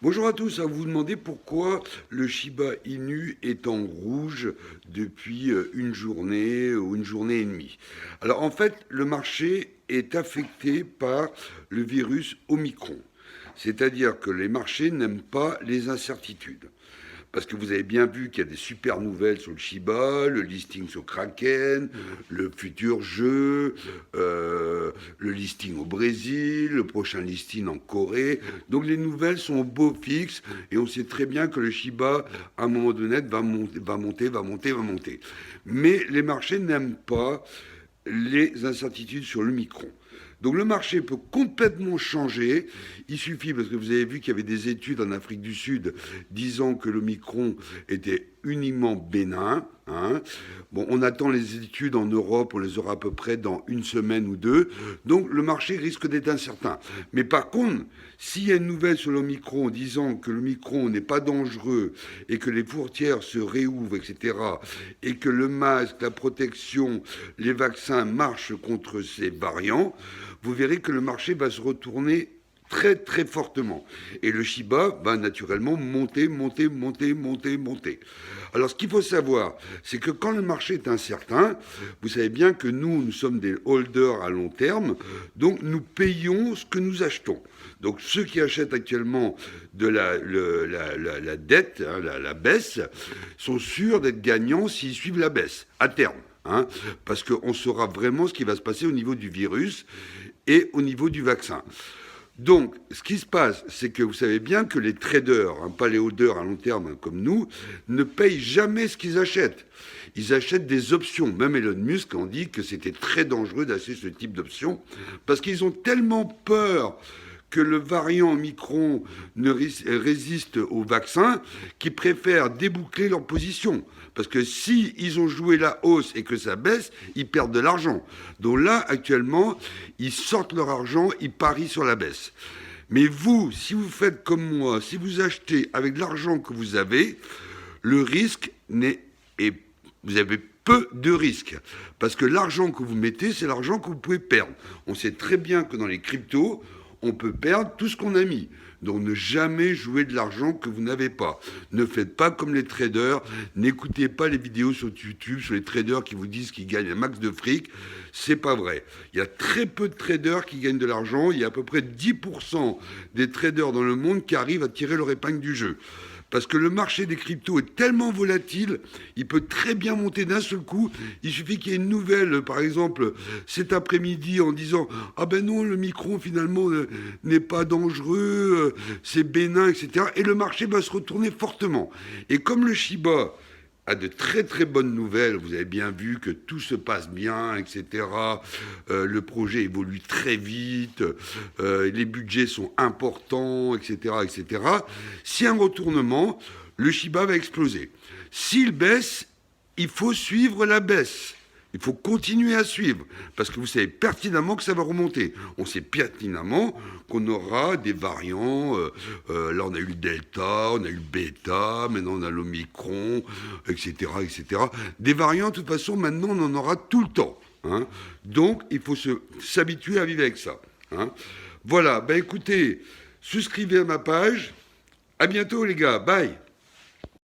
Bonjour à tous, à vous demander pourquoi le Shiba Inu est en rouge depuis une journée ou une journée et demie. Alors en fait, le marché est affecté par le virus Omicron. C'est-à-dire que les marchés n'aiment pas les incertitudes. Parce que vous avez bien vu qu'il y a des super nouvelles sur le Shiba, le listing sur Kraken, le futur jeu, le listing au Brésil, le prochain listing en Corée. Donc les nouvelles sont au beau fixe et on sait très bien que le Shiba, à un moment donné, va monter. Mais les marchés n'aiment pas les incertitudes sur le micron. Donc le marché peut complètement changer. Il suffit, parce que vous avez vu qu'il y avait des études en Afrique du Sud disant que l'Omicron était uniquement bénin. Bon, on attend les études en Europe, on les aura à peu près dans une semaine ou deux. Donc le marché risque d'être incertain. Mais par contre, s'il y a une nouvelle sur l'Omicron disant que l'Omicron n'est pas dangereux et que les frontières se réouvrent, etc., et que le masque, la protection, les vaccins marchent contre ces variants, vous verrez que le marché va se retourner très très fortement. Et le Shiba va naturellement monter. Alors ce qu'il faut savoir, c'est que quand le marché est incertain, vous savez bien que nous sommes des holders à long terme, donc nous payons ce que nous achetons. Donc ceux qui achètent actuellement de la dette, la baisse, sont sûrs d'être gagnants s'ils suivent la baisse, à terme. Parce qu'on saura vraiment ce qui va se passer au niveau du virus et au niveau du vaccin. Donc, ce qui se passe, c'est que vous savez bien que les traders, pas les holders à long terme comme nous, ne payent jamais ce qu'ils achètent. Ils achètent des options. Même Elon Musk en dit que c'était très dangereux d'acheter ce type d'options parce qu'ils ont tellement peur que le variant Omicron ne résiste au vaccin, qu'ils préfèrent déboucler leur position. Parce que si ils ont joué la hausse et que ça baisse, ils perdent de l'argent. Donc là, actuellement, ils sortent leur argent, ils parient sur la baisse. Mais vous, si vous faites comme moi, si vous achetez avec l'argent que vous avez, le risque n'est... Et vous avez peu de risques. Parce que l'argent que vous mettez, c'est l'argent que vous pouvez perdre. On sait très bien que dans les cryptos, on peut perdre tout ce qu'on a mis. Donc ne jamais jouer de l'argent que vous n'avez pas. Ne faites pas comme les traders. N'écoutez pas les vidéos sur YouTube sur les traders qui vous disent qu'ils gagnent un max de fric. C'est pas vrai. Il y a très peu de traders qui gagnent de l'argent. Il y a à peu près 10% des traders dans le monde qui arrivent à tirer leur épingle du jeu. Parce que le marché des cryptos est tellement volatile, il peut très bien monter d'un seul coup. Il suffit qu'il y ait une nouvelle, par exemple, cet après-midi, en disant « Ah ben non, le micron, finalement, n'est pas dangereux, c'est bénin, etc. » Et le marché va se retourner fortement. Et comme le Shiba a de très très bonnes nouvelles, vous avez bien vu que tout se passe bien, etc. Le projet évolue très vite, les budgets sont importants, etc., etc. Si un retournement, le Shiba va exploser. S'il baisse, il faut suivre la baisse. Il faut continuer à suivre, parce que vous savez pertinemment que ça va remonter. On sait pertinemment qu'on aura des variants. Là, on a eu le Delta, on a eu le Beta, maintenant on a l'Omicron, etc., etc. Des variants, de toute façon, maintenant, on en aura tout le temps. Donc, il faut s'habituer à vivre avec ça. Voilà, ben écoutez, souscrivez à ma page. À bientôt, les gars. Bye.